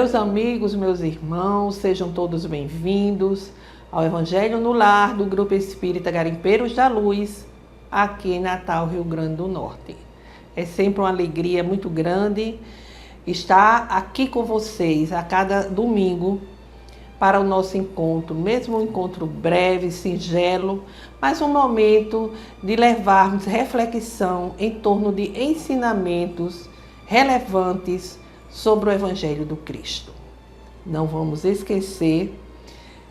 meus amigos, meus irmãos, sejam todos bem-vindos ao Evangelho no Lar do Grupo Espírita Garimpeiros da Luz, aqui em Natal, Rio Grande do Norte. É sempre uma alegria muito grande estar aqui com vocês a cada domingo para o nosso encontro, mesmo um encontro breve, singelo, mas um momento de levarmos reflexão em torno de ensinamentos relevantes sobre o Evangelho do Cristo. Não vamos esquecer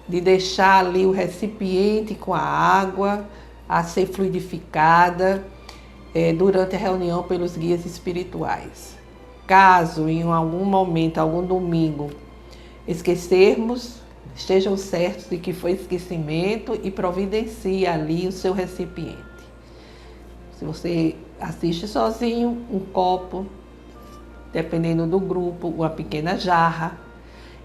de deixar ali o recipiente com a água a ser fluidificada durante a reunião pelos guias espirituais. Caso em algum momento, algum domingo, esquecermos, estejam certos de que foi esquecimento e providencie ali o seu recipiente. Se você assiste sozinho, um copo, dependendo do grupo, uma pequena jarra,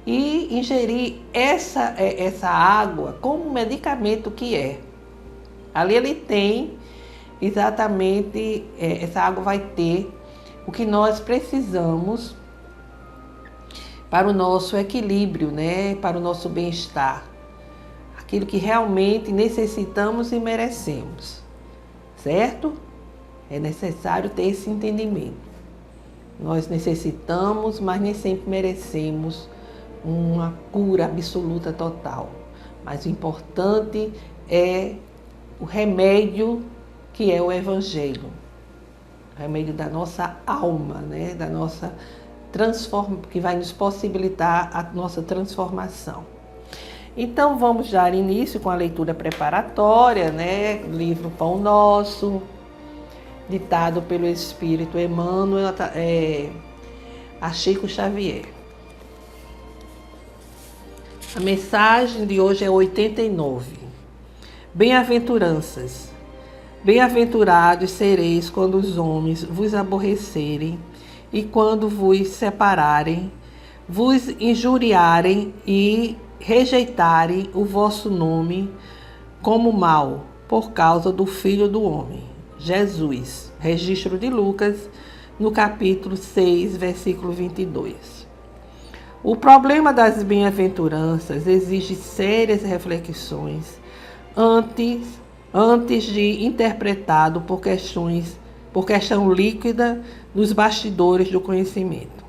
e ingerir essa água como medicamento que é. Ali ele tem exatamente, essa água vai ter o que nós precisamos para o nosso equilíbrio, né? Para o nosso bem-estar. Aquilo que realmente necessitamos e merecemos, certo? É necessário ter esse entendimento. Nós necessitamos, mas nem sempre merecemos uma cura absoluta total. Mas o importante é o remédio que é o Evangelho. O remédio da nossa alma, né? Da nossa que vai nos possibilitar a nossa transformação. Então vamos dar início com a leitura preparatória, né? Livro Pão Nosso, ditado pelo Espírito Emmanuel a Chico Xavier. A mensagem de hoje é 89. Bem-aventuranças. Bem-aventurados sereis quando os homens vos aborrecerem e quando vos separarem, vos injuriarem e rejeitarem o vosso nome como mal, por causa do Filho do Homem, Jesus. Registro de Lucas, no capítulo 6, versículo 22. O problema das bem-aventuranças exige sérias reflexões antes de interpretado por questão líquida nos bastidores do conhecimento.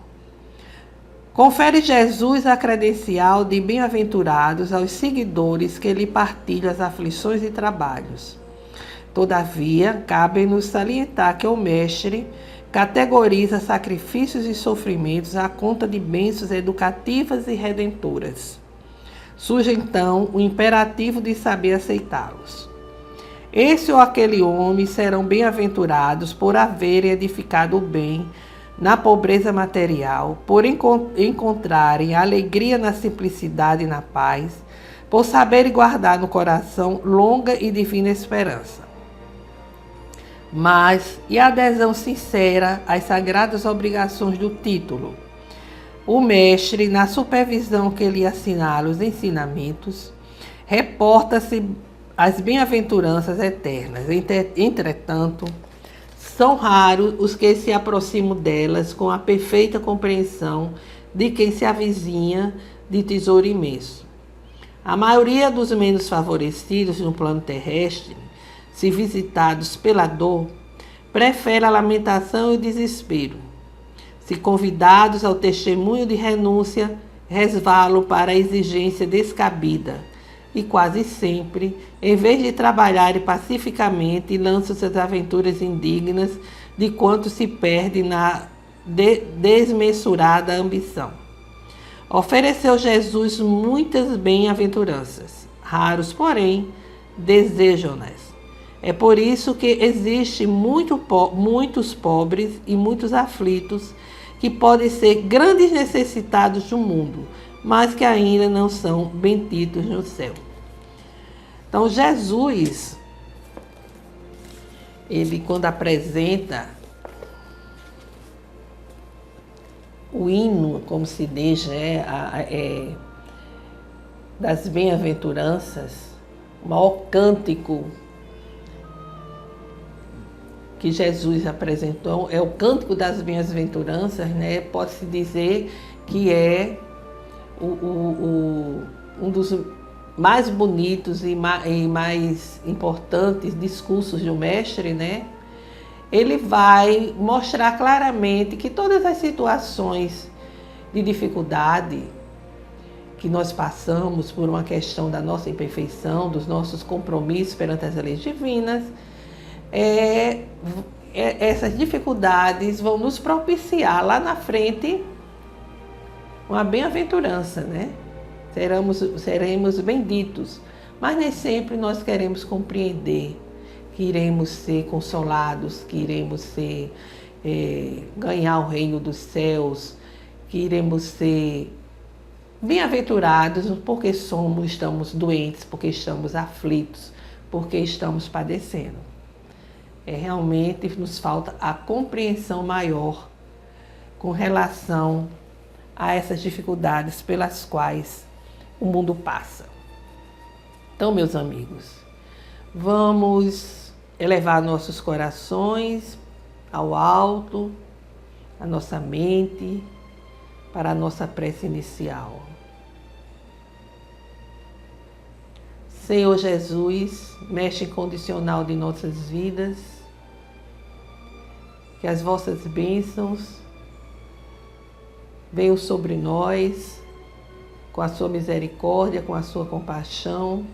Confere Jesus a credencial de bem-aventurados aos seguidores que lhe partilham as aflições e trabalhos. Todavia, cabe-nos salientar que o Mestre categoriza sacrifícios e sofrimentos à conta de bênçãos educativas e redentoras. Surge então o imperativo de saber aceitá-los. Esse ou aquele homem serão bem-aventurados por haverem edificado o bem na pobreza material, por encontrarem alegria na simplicidade e na paz, por saberem guardar no coração longa e divina esperança. Mas, e a adesão sincera às sagradas obrigações do título? O mestre, na supervisão que lhe assinala os ensinamentos, reporta-se as bem-aventuranças eternas. Entretanto, são raros os que se aproximam delas com a perfeita compreensão de quem se avizinha de tesouro imenso. A maioria dos menos favorecidos no plano terrestre, se visitados pela dor, prefere a lamentação e o desespero. Se convidados ao testemunho de renúncia, resvalam para a exigência descabida e quase sempre, em vez de trabalharem pacificamente, lançam suas aventuras indignas de quanto se perde na desmensurada ambição. Ofereceu Jesus muitas bem-aventuranças, raros, porém, desejam-nas. É por isso que existem muitos pobres e muitos aflitos que podem ser grandes necessitados do mundo, mas que ainda não são benditos no céu. Então, Jesus, ele quando apresenta o hino, como se diz, das bem-aventuranças, o maior cântico que Jesus apresentou, é o cântico das bem-aventuranças, né? Pode-se dizer que é um dos mais bonitos e mais importantes discursos do mestre, né? Ele vai mostrar claramente que todas as situações de dificuldade que nós passamos por uma questão da nossa imperfeição, dos nossos compromissos perante as leis divinas, essas dificuldades vão nos propiciar lá na frente uma bem-aventurança, né? Seremos benditos, mas nem sempre nós queremos compreender que iremos ser consolados, que iremos ganhar o reino dos céus, que iremos ser bem-aventurados porque estamos doentes, porque estamos aflitos, porque estamos padecendo. Realmente nos falta a compreensão maior com relação a essas dificuldades pelas quais o mundo passa. Então, meus amigos, vamos elevar nossos corações ao alto, a nossa mente, para a nossa prece inicial. Senhor Jesus, mestre incondicional de nossas vidas, que as vossas bênçãos venham sobre nós, com a sua misericórdia, com a sua compaixão,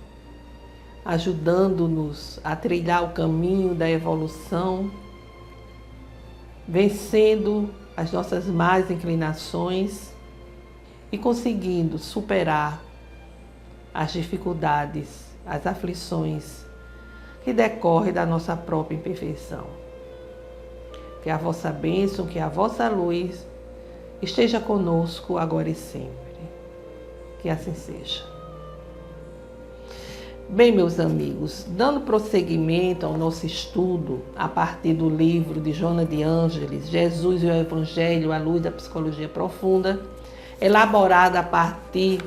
ajudando-nos a trilhar o caminho da evolução, vencendo as nossas más inclinações e conseguindo superar as dificuldades, as aflições que decorrem da nossa própria imperfeição. Que a vossa bênção, que a vossa luz esteja conosco agora e sempre. Que assim seja. Bem, meus amigos, dando prosseguimento ao nosso estudo a partir do livro de Joana de Ângeles, Jesus e o Evangelho à luz da psicologia profunda, elaborada a partir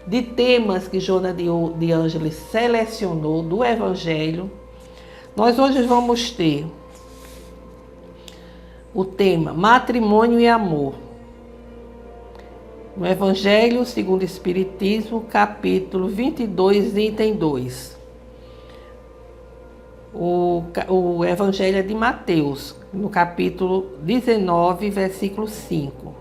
de temas que Joana de Ângeles selecionou do Evangelho, nós hoje vamos ter o tema Matrimônio e Amor. No Evangelho segundo o Espiritismo, capítulo 22, item 2. O Evangelho é de Mateus, no capítulo 19, versículo 5.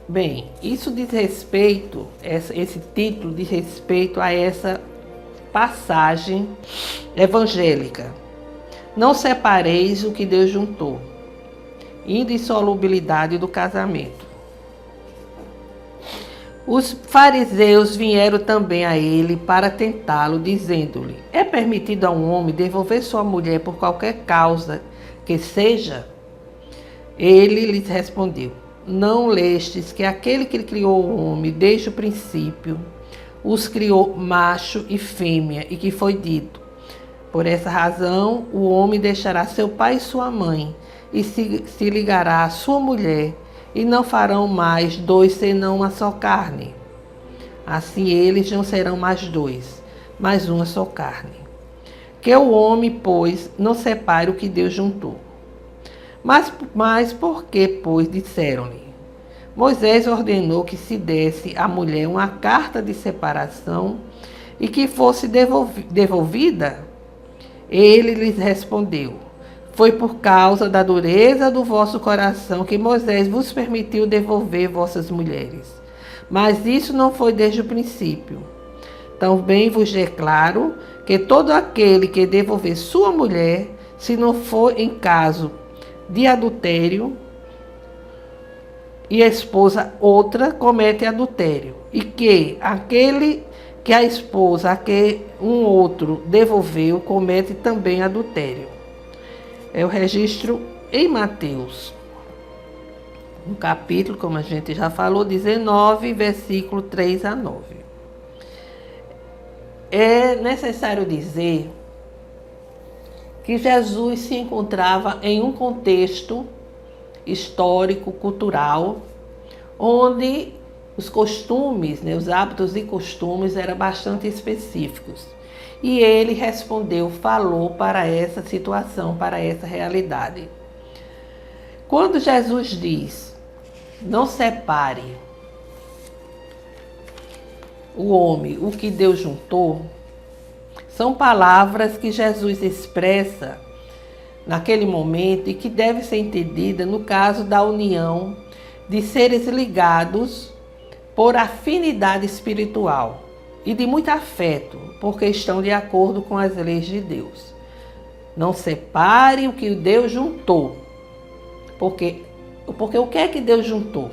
Bem, isso diz respeito, esse título diz respeito a essa passagem evangélica. Não separeis o que Deus juntou. Indissolubilidade do casamento. Os fariseus vieram também a ele para tentá-lo, dizendo-lhe: é permitido a um homem devolver sua mulher por qualquer causa que seja? Ele lhes respondeu: não lestes que aquele que criou o homem desde o princípio os criou macho e fêmea, e que foi dito: por essa razão o homem deixará seu pai e sua mãe, e se ligará à sua mulher, e não farão mais dois senão uma só carne. Assim eles não serão mais dois, mas uma só carne. Que o homem, pois, não separe o que Deus juntou. Mas por que, pois, disseram-lhe? Moisés ordenou que se desse à mulher uma carta de separação e que fosse devolvida? Ele lhes respondeu: foi por causa da dureza do vosso coração que Moisés vos permitiu devolver vossas mulheres. Mas isso não foi desde o princípio. Também vos declaro que todo aquele que devolver sua mulher, se não for em caso de adultério, e a esposa outra, comete adultério. E que aquele que a esposa a que um outro devolveu, comete também adultério. É o registro em Mateus, no capítulo, como a gente já falou, 19, versículo 3 a 9. É necessário dizer que Jesus se encontrava em um contexto histórico, cultural, onde os costumes, os hábitos e costumes eram bastante específicos. E ele respondeu, falou para essa situação, para essa realidade. Quando Jesus diz Não separe o homem, o que Deus juntou, são palavras que Jesus expressa naquele momento e que deve ser entendida no caso da união de seres ligados por afinidade espiritual e de muito afeto, porque estão de acordo com as leis de Deus. Não separe o que Deus juntou, porque o que é que Deus juntou?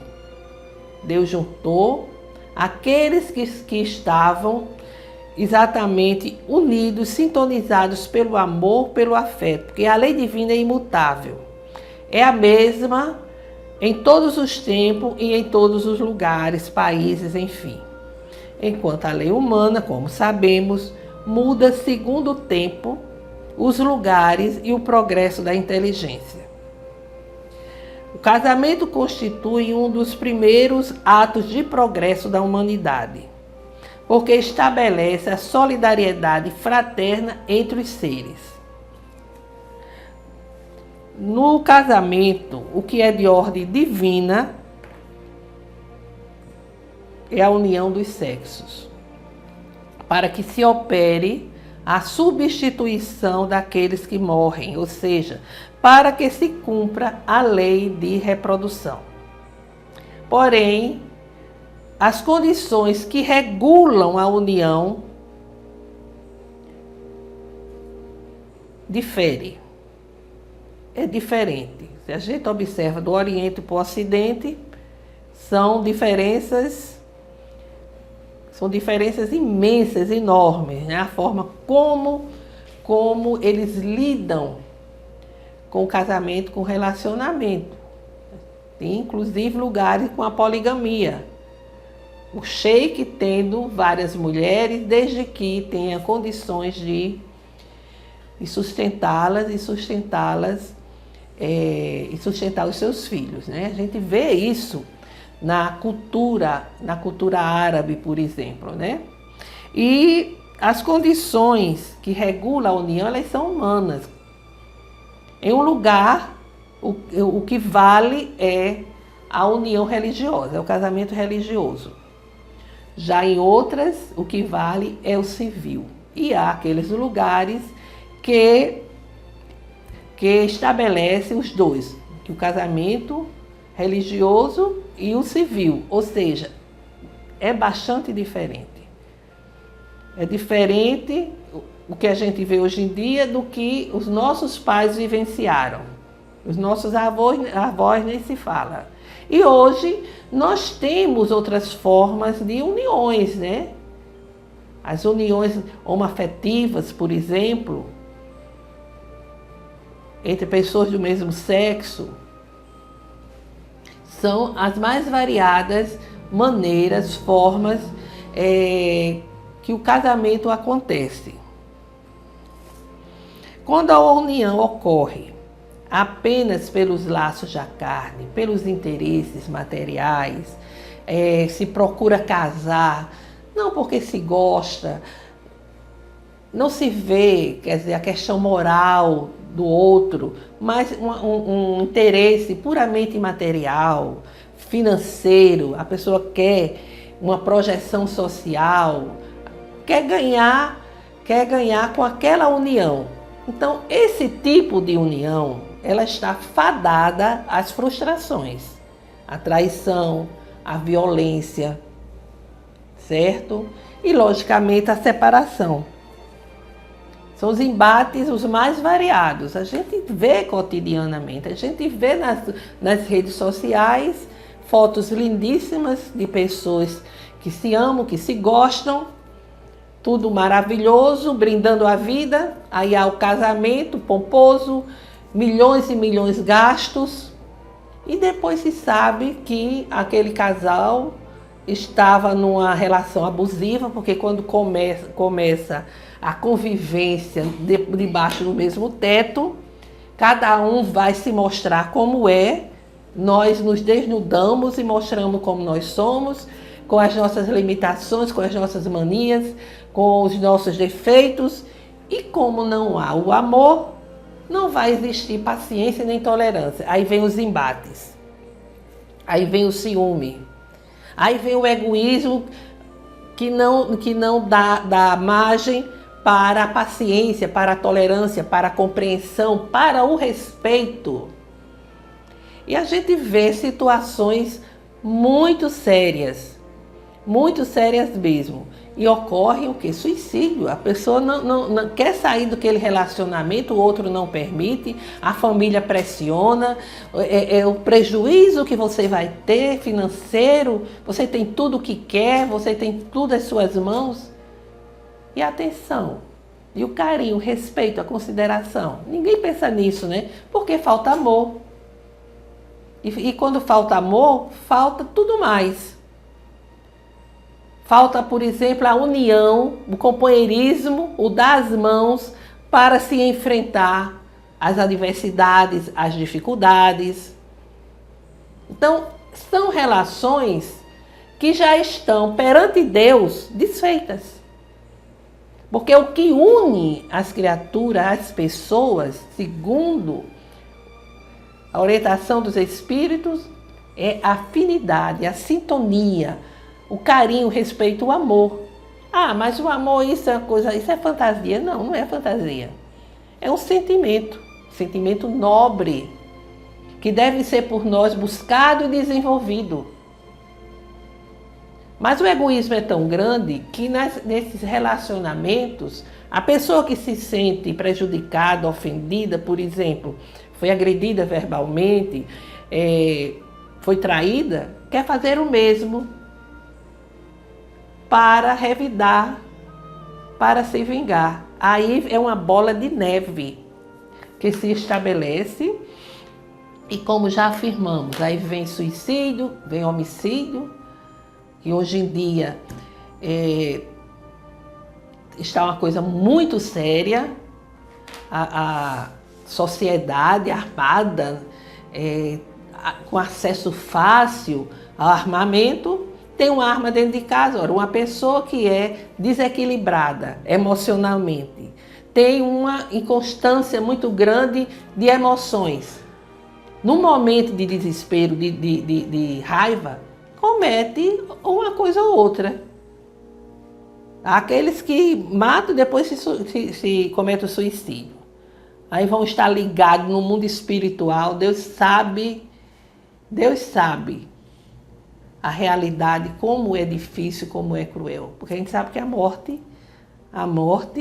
Deus juntou aqueles que estavam exatamente unidos, sintonizados pelo amor, pelo afeto, porque a lei divina é imutável. É a mesma em todos os tempos e em todos os lugares, países, enfim. Enquanto a lei humana, como sabemos, muda segundo o tempo, os lugares e o progresso da inteligência. O casamento constitui um dos primeiros atos de progresso da humanidade, porque estabelece a solidariedade fraterna entre os seres. No casamento, o que é de ordem divina é a união dos sexos, para que se opere a substituição daqueles que morrem, ou seja, para que se cumpra a lei de reprodução. Porém, as condições que regulam a união diferem. É diferente. Se a gente observa do Oriente para o Ocidente, são diferenças imensas, enormes, né? A forma como eles lidam com o casamento, com o relacionamento. Tem inclusive lugares com a poligamia. O sheik tendo várias mulheres, desde que tenha condições de sustentá-las e sustentar os seus filhos, né? A gente vê isso na cultura árabe, por exemplo, né? E as condições que regulam a união, elas são humanas. Em um lugar, o que vale é a união religiosa, é o casamento religioso. Já em outras, o que vale é o civil. E há aqueles lugares que estabelecem os dois, o casamento religioso e o civil, ou seja, é bastante diferente. É diferente o que a gente vê hoje em dia do que os nossos pais vivenciaram. Os nossos avós nem se fala. E hoje nós temos outras formas de uniões, né? As uniões homoafetivas, por exemplo, entre pessoas do mesmo sexo, são as mais variadas maneiras, formas que o casamento acontece. Quando a união ocorre apenas pelos laços da carne, pelos interesses materiais, se procura casar, não porque se gosta, não se vê, quer dizer, a questão moral do outro, mas um interesse puramente material, financeiro, a pessoa quer uma projeção social, quer ganhar com aquela união. Então, esse tipo de união, ela está fadada às frustrações, à traição, à violência, certo? E, logicamente, à separação. São os embates os mais variados. A gente vê cotidianamente, a gente vê nas redes sociais fotos lindíssimas de pessoas que se amam, que se gostam, tudo maravilhoso, brindando a vida. Aí há o casamento pomposo, milhões e milhões gastos, e depois se sabe que aquele casal estava numa relação abusiva, porque quando começa a convivência debaixo do mesmo teto, cada um vai se mostrar como é, nós nos desnudamos e mostramos como nós somos, com as nossas limitações, com as nossas manias, com os nossos defeitos, e como não há o amor, não vai existir paciência nem tolerância. Aí vem os embates. Aí vem o ciúme. Aí vem o egoísmo que não dá margem para a paciência, para a tolerância, para a compreensão, para o respeito. E a gente vê situações muito sérias mesmo. E ocorre o quê? Suicídio. A pessoa não quer sair daquele relacionamento, o outro não permite, a família pressiona, o prejuízo que você vai ter financeiro, você tem tudo o que quer, você tem tudo às suas mãos. E a atenção, e o carinho, o respeito, a consideração. Ninguém pensa nisso, né? Porque falta amor. E quando falta amor, falta tudo mais. Falta, por exemplo, a união, o companheirismo, o dar as mãos para se enfrentar as adversidades, as dificuldades. Então, são relações que já estão perante Deus desfeitas. Porque o que une as criaturas, as pessoas, segundo a orientação dos espíritos, é a afinidade, a sintonia, o carinho, o respeito, o amor. Ah, mas o amor, isso é coisa, isso é fantasia. Não, não é fantasia. É um sentimento nobre, que deve ser por nós buscado e desenvolvido. Mas o egoísmo é tão grande que nesses relacionamentos, a pessoa que se sente prejudicada, ofendida, por exemplo, foi agredida verbalmente, foi traída, quer fazer o mesmo para revidar, para se vingar. Aí é uma bola de neve que se estabelece e, como já afirmamos, aí vem suicídio, vem homicídio, e hoje em dia está uma coisa muito séria, a sociedade armada, com acesso fácil ao armamento, tem uma arma dentro de casa. Ora, uma pessoa que é desequilibrada emocionalmente, tem uma inconstância muito grande de emoções. No momento de desespero, de raiva, comete uma coisa ou outra. Aqueles que matam depois se cometem o suicídio. Aí vão estar ligados no mundo espiritual. Deus sabe a realidade, como é difícil, como é cruel. Porque a gente sabe que a morte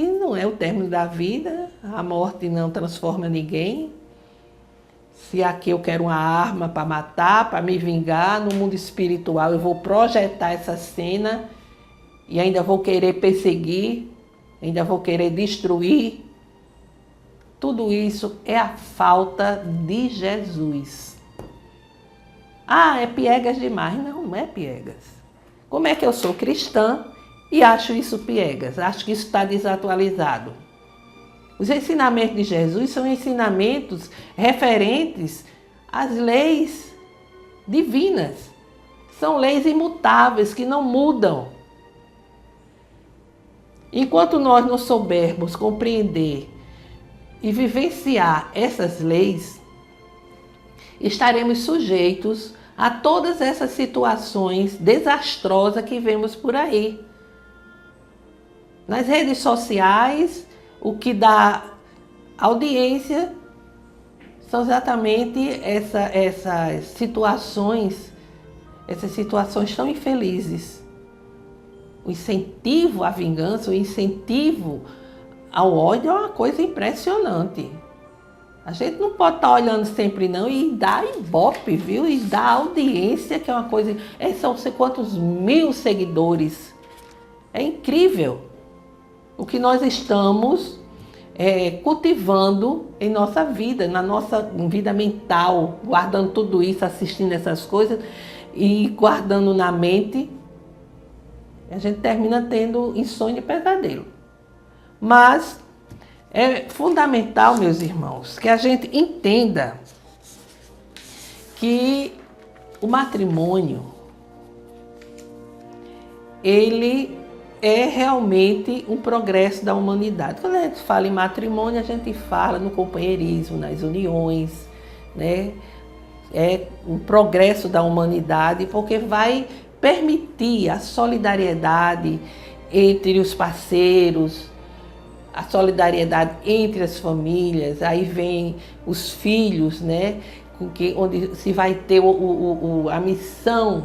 não é o término da vida, a morte não transforma ninguém. Se aqui eu quero uma arma para matar, para me vingar, no mundo espiritual eu vou projetar essa cena e ainda vou querer perseguir, ainda vou querer destruir. Tudo isso é a falta de Jesus. Ah, é piegas demais. Não, não é piegas. Como é que eu sou cristã e acho isso piegas? Acho que isso está desatualizado. Os ensinamentos de Jesus são ensinamentos referentes às leis divinas. São leis imutáveis que não mudam. Enquanto nós não soubermos compreender e vivenciar essas leis, estaremos sujeitos a todas essas situações desastrosas que vemos por aí. Nas redes sociais, o que dá audiência são exatamente essas situações tão infelizes. O incentivo à vingança, o incentivo ao ódio é uma coisa impressionante. A gente não pode estar olhando sempre não e dar ibope, viu? E dar audiência, que é uma coisa... São não sei quantos mil seguidores. É incrível o que nós estamos cultivando em nossa vida, na nossa vida mental, guardando tudo isso, assistindo essas coisas e guardando na mente. A gente termina tendo insônia e pesadelo. Mas é fundamental, meus irmãos, que a gente entenda que o matrimônio, ele é realmente um progresso da humanidade. Quando a gente fala em matrimônio, a gente fala no companheirismo, nas uniões, né? um progresso da humanidade, porque vai permitir a solidariedade entre os parceiros, a solidariedade entre as famílias. Aí vem os filhos, né? Onde se vai ter a missão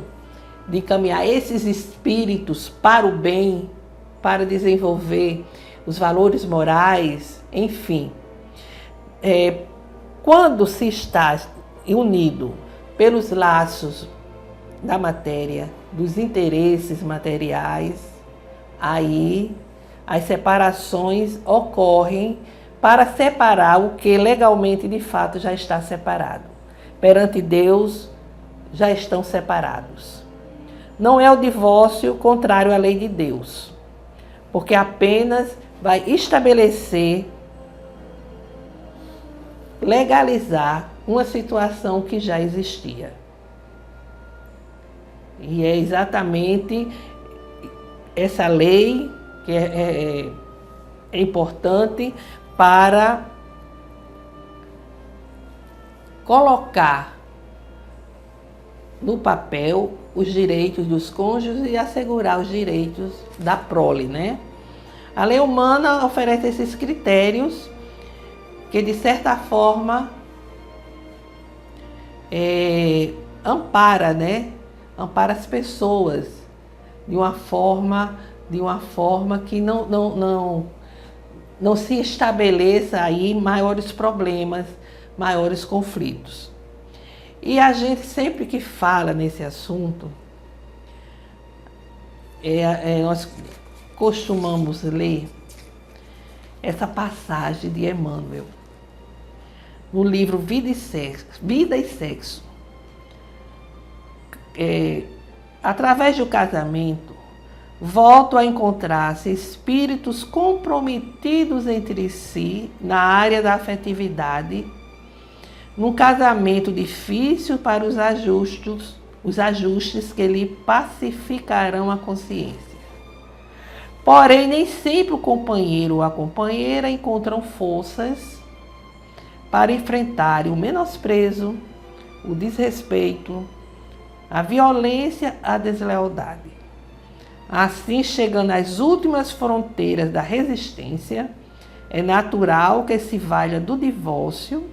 de caminhar esses espíritos para o bem, para desenvolver os valores morais, enfim. Quando se está unido pelos laços da matéria, dos interesses materiais, aí as separações ocorrem para separar o que legalmente de fato já está separado. Perante Deus já estão separados. Não é o divórcio contrário à lei de Deus, porque apenas vai estabelecer, legalizar uma situação que já existia. E é exatamente essa lei que é importante para colocar no papel os direitos dos cônjuges e assegurar os direitos da prole, né? A lei humana oferece esses critérios que, de certa forma, ampara, né? Ampara as pessoas de uma forma que não se estabeleça aí maiores problemas, maiores conflitos. E a gente sempre que fala nesse assunto, nós costumamos ler essa passagem de Emmanuel, no livro Vida e Sexo. Através do casamento, voltam a encontrar-se espíritos comprometidos entre si na área da afetividade, num casamento difícil para os ajustes que lhe pacificarão a consciência. Porém, nem sempre o companheiro ou a companheira encontram forças para enfrentarem o menosprezo, o desrespeito, a violência, a deslealdade. Assim, chegando às últimas fronteiras da resistência, é natural que se valha do divórcio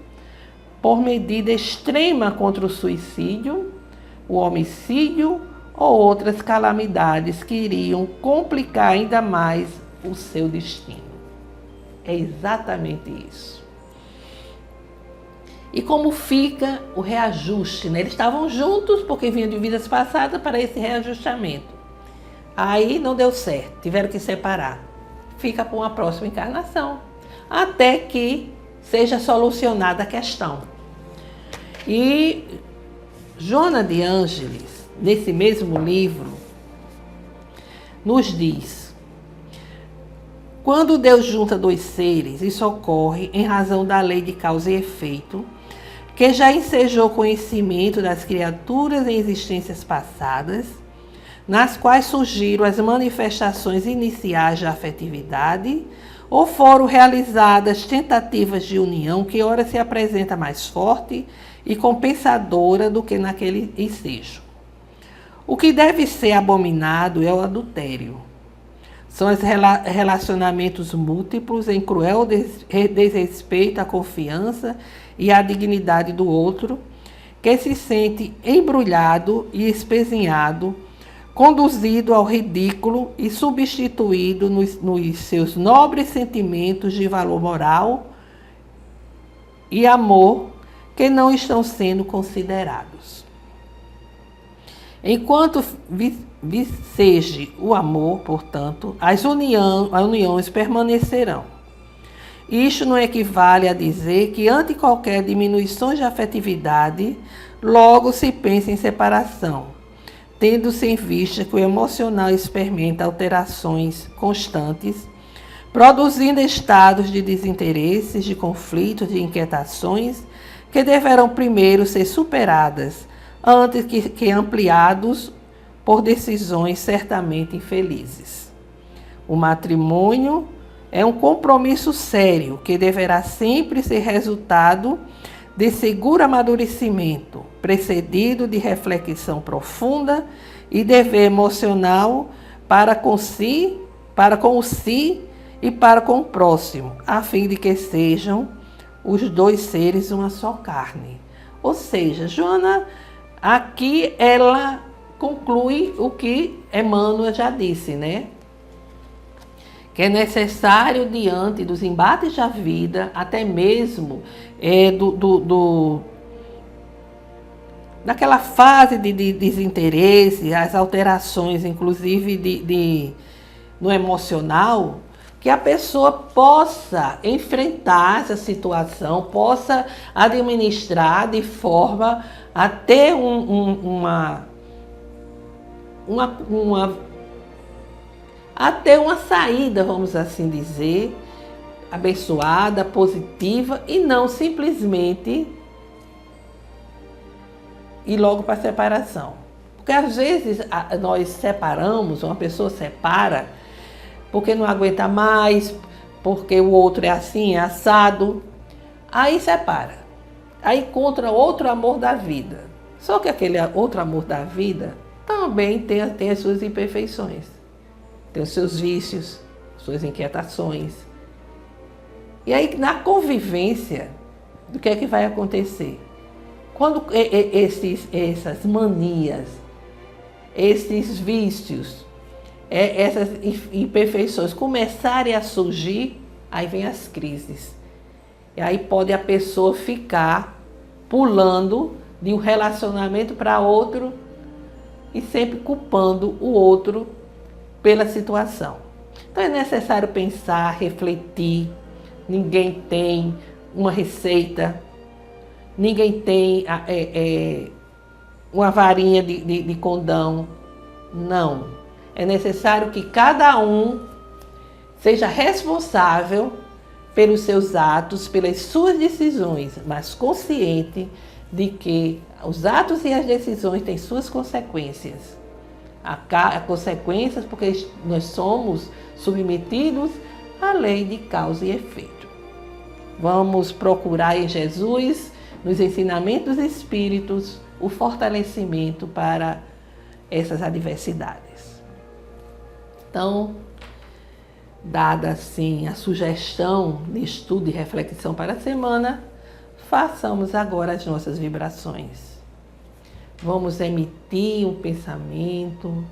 por medida extrema contra o suicídio, o homicídio ou outras calamidades que iriam complicar ainda mais o seu destino. É exatamente isso. E como fica o reajuste, né? Eles estavam juntos porque vinham de vidas passadas para esse reajustamento. Aí não deu certo, tiveram que separar. Fica para uma próxima encarnação, até que seja solucionada a questão. E Joana de Ângeles, nesse mesmo livro, nos diz: quando Deus junta dois seres, isso ocorre em razão da lei de causa e efeito, que já ensejou conhecimento das criaturas em existências passadas, nas quais surgiram as manifestações iniciais da afetividade, ou foram realizadas tentativas de união que ora se apresenta mais forte e compensadora do que naquele ensejo. O que deve ser abominado é o adultério. São os relacionamentos múltiplos em cruel desrespeito à confiança e à dignidade do outro, que se sente embrulhado e espezinhado, conduzido ao ridículo e substituído nos seus nobres sentimentos de valor moral e amor que não estão sendo considerados. Enquanto viceje o amor, portanto, as uniões permanecerão. Isto não equivale a dizer que, ante qualquer diminuição de afetividade, logo se pensa em separação, tendo-se em vista que o emocional experimenta alterações constantes, produzindo estados de desinteresses, de conflitos, de inquietações, que deverão primeiro ser superadas, antes que ampliados por decisões certamente infelizes. O matrimônio é um compromisso sério que deverá sempre ser resultado de seguro amadurecimento, precedido de reflexão profunda e dever emocional para com o si e para com o próximo, a fim de que sejam os dois seres uma só carne. Ou seja, Joana, aqui ela conclui o que Emmanuel já disse, né? Que é necessário, diante dos embates da vida, até mesmo daquela fase de desinteresse, as alterações, inclusive no emocional, que a pessoa possa enfrentar essa situação, possa administrar de forma a ter até uma saída, vamos assim dizer, abençoada, positiva, e não simplesmente ir logo para a separação. Porque às vezes nós separamos, uma pessoa separa porque não aguenta mais, porque o outro é assim, é assado, aí separa. Aí encontra outro amor da vida. Só que aquele outro amor da vida também tem as suas imperfeições. Tem os seus vícios, suas inquietações. E aí, na convivência, o que é que vai acontecer? Quando essas manias, esses vícios, essas imperfeições começarem a surgir, aí vem as crises. E aí pode a pessoa ficar pulando de um relacionamento para outro e sempre culpando o outro pela situação. Então é necessário pensar, refletir. Ninguém tem uma receita, ninguém tem uma varinha de condão. Não. É necessário que cada um seja responsável pelos seus atos, pelas suas decisões, mas consciente de que os atos e as decisões têm suas consequências. Há consequências porque nós somos submetidos à lei de causa e efeito. Vamos procurar em Jesus, nos ensinamentos espíritos, o fortalecimento para essas adversidades. Então, dada assim a sugestão de estudo e reflexão para a semana, façamos agora as nossas vibrações. Vamos emitir um pensamento,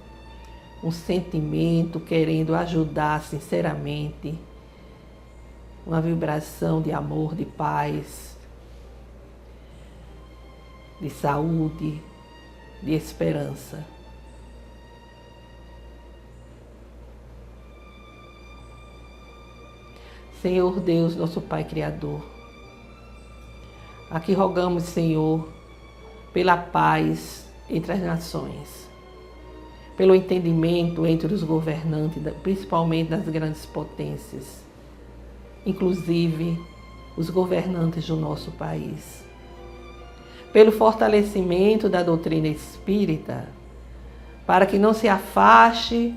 um sentimento, querendo ajudar sinceramente, uma vibração de amor, de paz, de saúde, de esperança. Senhor Deus, nosso Pai Criador, aqui rogamos, Senhor, pela paz entre as nações, pelo entendimento entre os governantes, principalmente das grandes potências, inclusive os governantes do nosso país, pelo fortalecimento da doutrina espírita, para que não se afaste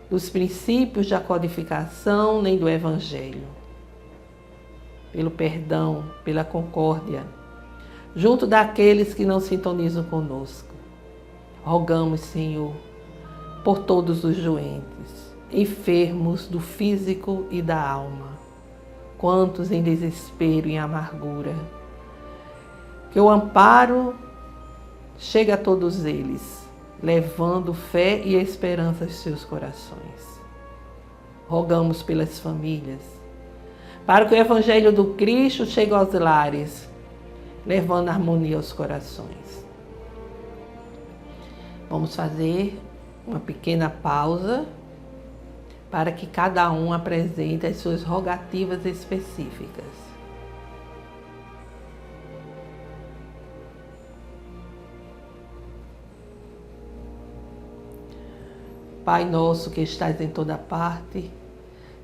dos princípios da codificação nem do Evangelho, pelo perdão, pela concórdia, junto daqueles que não sintonizam conosco. Rogamos, Senhor, por todos os doentes, enfermos do físico e da alma, quantos em desespero e em amargura, que o amparo chegue a todos eles, levando fé e esperança aos seus corações. Rogamos pelas famílias, para que o Evangelho do Cristo chegue aos lares, levando harmonia aos corações. Vamos fazer uma pequena pausa para que cada um apresente as suas rogativas específicas. Pai nosso que estais em toda parte,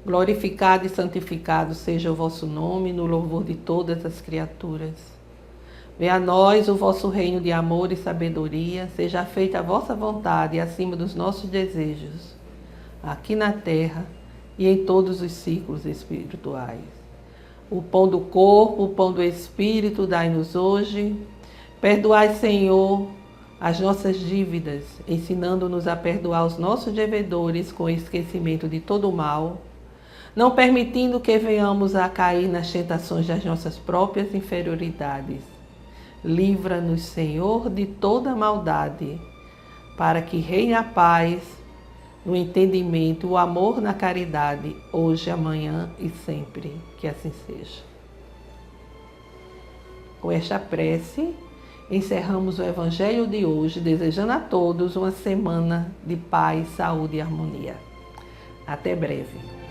glorificado e santificado seja o vosso nome no louvor de todas as criaturas. Venha a nós o vosso reino de amor e sabedoria, seja feita a vossa vontade acima dos nossos desejos, aqui na terra e em todos os ciclos espirituais. O pão do corpo, o pão do Espírito, dai-nos hoje. Perdoai, Senhor, as nossas dívidas, ensinando-nos a perdoar os nossos devedores com esquecimento de todo o mal, não permitindo que venhamos a cair nas tentações das nossas próprias inferioridades. Livra-nos, Senhor, de toda maldade, para que reine a paz, no entendimento, o amor na caridade, hoje, amanhã e sempre. Que assim seja. Com esta prece, encerramos o Evangelho de hoje, desejando a todos uma semana de paz, saúde e harmonia. Até breve.